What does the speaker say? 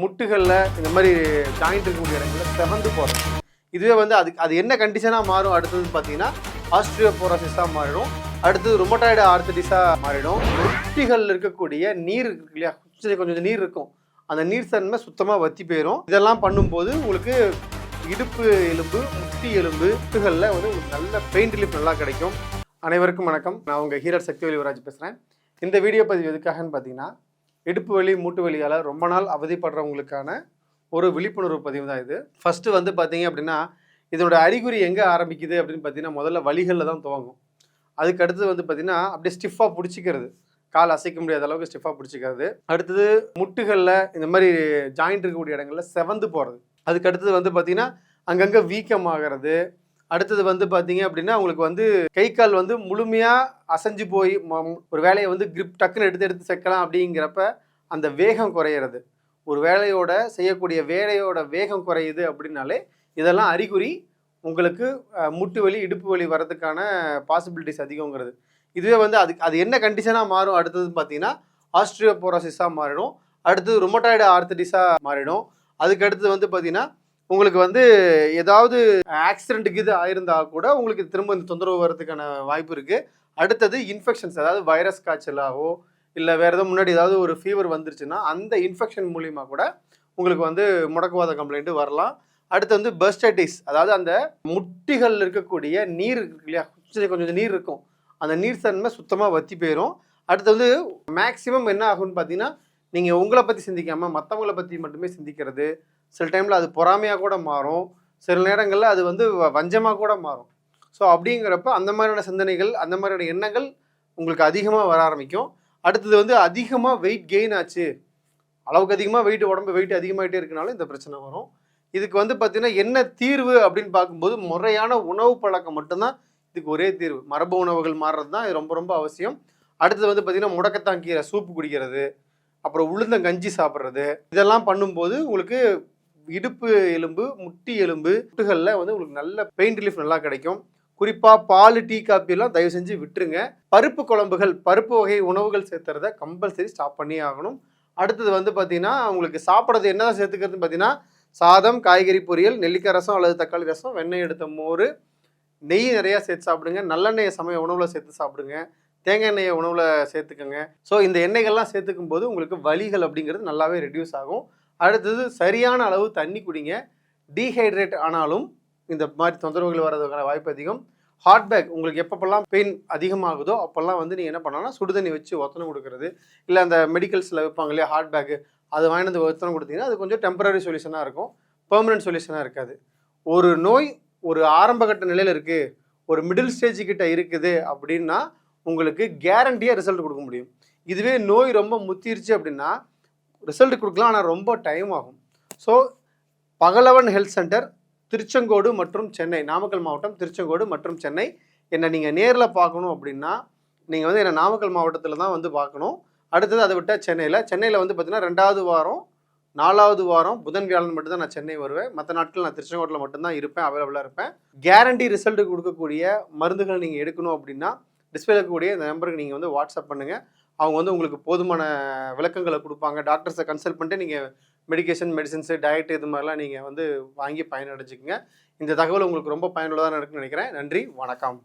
முட்டுகளில் இந்த மாதிரி ஜாயிண்ட் இருக்கக்கூடிய இடங்களில் செவந்து போகிறது. இதுவே வந்து அது என்ன கண்டிஷனாக மாறும் அடுத்தது பார்த்தீங்கன்னா ஆஸ்ட்ரியோபோரோசிஸாக மாறிடும். அடுத்தது ருமட்டாய்டு ஆர்த்தடிஸாக மாறிடும். முட்டிகள் இருக்கக்கூடிய நீர் இருக்கு இல்லையா, கொஞ்சம் நீர் இருக்கும், அந்த நீர் தன்மை சுத்தமாக வற்றி போயிடும். இதெல்லாம் பண்ணும்போது உங்களுக்கு இடுப்பு எலும்பு, முட்டி எலும்பு, முட்டுகளில் வந்து உங்களுக்கு நல்ல பெயின் ரிலீஃப் நல்லா கிடைக்கும். அனைவருக்கும் வணக்கம். நான் உங்கள் ஹீரர் சக்திவேல் யுவராஜ் பேசுகிறேன். இந்த வீடியோ பதிவு எதுக்காகன்னு பார்த்தீங்கன்னா, இடுப்பு வலி மூட்டு வலியால் ரொம்ப நாள் அவதிப்படுறவங்களுக்கான ஒரு விழிப்புணர்வு பதிவு தான் இது. ஃபஸ்ட்டு வந்து பார்த்தீங்க அப்படின்னா, இதோட அறிகுறி எங்கே ஆரம்பிக்குது அப்படின்னு பார்த்தீங்கன்னா, முதல்ல வலிகளில் தான் துவங்கும். அதுக்கு அடுத்தது வந்து பார்த்தீங்கன்னா அப்படியே ஸ்டிஃபாக பிடிச்சிக்கிறது, கால் அசைக்க முடியாத அளவுக்கு ஸ்டிஃபாக பிடிச்சிக்கிறது. அடுத்தது முட்டுகளில் இந்த மாதிரி ஜாயிண்ட் இருக்கக்கூடிய இடங்களில் செவந்து போகிறது. அதுக்கு அடுத்தது வந்து பார்த்தீங்கன்னா அங்கங்கே வீக்கமாகிறது. அடுத்தது வந்து பார்த்தீங்க அப்படின்னா உங்களுக்கு வந்து கை கால் வந்து முழுமையாக அசைஞ்சு போய் ஒரு வேலையை வந்து கிரிப் டக்குன்னு எடுத்து சேர்க்கலாம் அப்படிங்கிறப்ப அந்த வேகம் குறையிறது. ஒரு வேலையோட செய்யக்கூடிய வேலையோட வேகம் குறையுது அப்படின்னாலே இதெல்லாம் அறிகுறி உங்களுக்கு முட்டு வலி இடுப்பு வலி வர்றதுக்கான பாசிபிலிட்டிஸ் அதிகங்கிறது. இதுவே வந்து அது என்ன கண்டிஷனாக மாறும் அடுத்தது பார்த்தீங்கன்னா ஆஸ்ட்ரியோபோரோசிஸாக மாறிடும். அடுத்தது ருமட்டாய்டு ஆர்த்தடிஸாக மாறிடும். அதுக்கு அடுத்தது வந்து பார்த்தீங்கன்னா உங்களுக்கு வந்து ஏதாவது ஆக்சிடென்ட்டுக்கு இது ஆயிருந்தால் கூட உங்களுக்கு திரும்ப இந்த தொந்தரவு வர்றதுக்கான வாய்ப்பு இருக்குது. அடுத்தது இன்ஃபெக்ஷன்ஸ், அதாவது வைரஸ் காய்ச்சலாகவோ இல்லை வேறு எதுவும் முன்னாடி ஏதாவது ஒரு ஃபீவர் வந்துருச்சுன்னா அந்த இன்ஃபெக்ஷன் மூலிமா கூட உங்களுக்கு வந்து முடக்குவாத கம்ப்ளைண்ட்டு வரலாம். அடுத்து வந்து பர்ஸ்டைட்டிஸ், அதாவது அந்த முட்டிகள் இருக்கக்கூடிய நீர் இருக்கு இல்லையா, கொஞ்சம் நீர் இருக்கும், அந்த நீர் தன்மை சுத்தமாக வற்றி போயிடும். அடுத்து வந்து மேக்ஸிமம் என்ன ஆகும்னு பார்த்தீங்கன்னா, நீங்கள் உங்களை பற்றி சிந்திக்காமல் மற்றவங்களை பற்றி மட்டுமே சிந்திக்கிறது. சில டைமில் அது பொறாமையாக கூட மாறும், சில நேரங்களில் அது வந்து வஞ்சமாக கூட மாறும். ஸோ அப்படிங்கிறப்ப அந்த மாதிரியான சிந்தனைகள், அந்த மாதிரியான எண்ணங்கள் உங்களுக்கு அதிகமாக வர ஆரம்பிக்கும். அடுத்தது வந்து அதிகமாக வெயிட் கெயின் ஆச்சு, அளவுக்கு அதிகமாக உடம்பு வெயிட் அதிகமாகிட்டே இருக்கனாலும் இந்த பிரச்சனை வரும். இதுக்கு வந்து பார்த்திங்கன்னா என்ன தீர்வு அப்படின்னு பார்க்கும்போது முறையான உணவு பழக்கம் மட்டும்தான் இதுக்கு ஒரே தீர்வு. மரபு உணவுகள் மாறுறது தான் இது ரொம்ப ரொம்ப அவசியம். அடுத்தது வந்து பார்த்திங்கன்னா முடக்கத்தான் கீரை சூப்பு குடிக்கிறது, அப்புறம் உளுந்தங்கஞ்சி சாப்பிட்றது, இதெல்லாம் பண்ணும்போது உங்களுக்கு இடுப்பு எலும்பு, முட்டி எலும்பு, முட்டுகளில் வந்து உங்களுக்கு நல்ல பெயின் ரிலீஃப் நல்லா கிடைக்கும். குறிப்பாக பால், டீ, காப்பியெல்லாம் தயவு செஞ்சு விட்டுருங்க. பருப்பு குழம்புகள், பருப்பு வகை உணவுகள் சேர்த்துறத கம்பல்சரி ஸ்டாப் பண்ணி ஆகணும். அடுத்தது வந்து பார்த்தீங்கன்னா உங்களுக்கு சாப்பிட்றது என்னதான் சேர்த்துக்கிறதுன்னு பார்த்தீங்கன்னா சாதம், காய்கறி பொரியல், நெல்லிக்காய் ரசம் அல்லது தக்காளி ரசம், வெண்ணெய் எடுத்த மோர், நெய் நிறையா சேர்த்து சாப்பிடுங்க. நல்லெண்ணெயை சமய உணவில் சேர்த்து சாப்பிடுங்க. தேங்காய் எண்ணெயை உணவில் சேர்த்துக்கோங்க. ஸோ இந்த எண்ணெய்கள்லாம் சேர்த்துக்கும் போது உங்களுக்கு வலிகள் அப்படிங்கிறது நல்லாவே ரெடியூஸ் ஆகும். அடுத்தது சரியான அளவு தண்ணி குடிங்க. டீஹைட்ரேட் ஆனாலும் இந்த மாதிரி தொந்தரவுகள் வர்றதுக்கான வாய்ப்பு அதிகம். ஹாட் பேக், உங்களுக்கு எப்பப்பெல்லாம் பெயின் அதிகமாகுதோ அப்போல்லாம் வந்து நீங்கள் என்ன பண்ணலாம்னா சுடுதண்ணி வச்சு ஒத்தனை கொடுக்குறது, இல்லை அந்த மெடிக்கல்ஸில் வைப்பாங்க இல்லையா ஹாட் பேக்கு, அது வாங்கினது ஒத்தனை கொடுத்தீங்கன்னா அது கொஞ்சம் டெம்பரரி சொல்யூஷனாக இருக்கும், பெர்மனன்ட் சொல்யூஷனாக இருக்காது. ஒரு நோய் ஒரு ஆரம்பகட்ட நிலையில் இருக்குது, ஒரு மிடில் ஸ்டேஜ் கிட்ட இருக்குது அப்படின்னா உங்களுக்கு கேரண்டியாக ரிசல்ட் கொடுக்க முடியும். இதுவே நோய் ரொம்ப முத்திருச்சு அப்படின்னா ரிசல்ட் கொடுக்கலாம், ஆனால் ரொம்ப டைம் ஆகும். ஸோ பகலவன் ஹெல்த் சென்டர், திருச்செங்கோடு மற்றும் சென்னை, நாமக்கல் மாவட்டம் திருச்செங்கோடு மற்றும் சென்னை. என்னை நீங்கள் நேரில் பார்க்கணும் அப்படின்னா நீங்கள் வந்து என்னை நாமக்கல் மாவட்டத்தில் தான் வந்து பார்க்கணும். அடுத்தது அதை விட்டால் சென்னையில் வந்து பார்த்தீங்கன்னா 2வது வாரம் 4வது வாரம் புதன் வியாழன் மட்டும்தான் நான் சென்னை வருவேன். மற்ற நாட்கள் நான் திருச்செங்கோட்டில் மட்டும்தான் இருப்பேன், அவைலபிளாக இருப்பேன். கேரண்டி ரிசல்ட் கொடுக்கக்கூடிய மருந்துகள் நீங்கள் எடுக்கணும் அப்படின்னா டிஸ்பிளேல இருக்கக்கூடிய இந்த நம்பருக்கு நீங்கள் வந்து வாட்ஸ்அப் பண்ணுங்கள். அவங்க வந்து உங்களுக்கு போதுமான விளக்கங்களை கொடுப்பாங்க. டாக்டர்ஸை கன்சல்ட் பண்ணிட்டு நீங்கள் மெடிசன்ஸு, டயட் இது மாதிரிலாம் நீங்கள் வந்து வாங்கி பயனடைஞ்சிக்கங்க. இந்த தகவல் உங்களுக்கு ரொம்ப பயனுள்ளதாக இருக்குன்னு நினைக்கிறேன். நன்றி, வணக்கம்.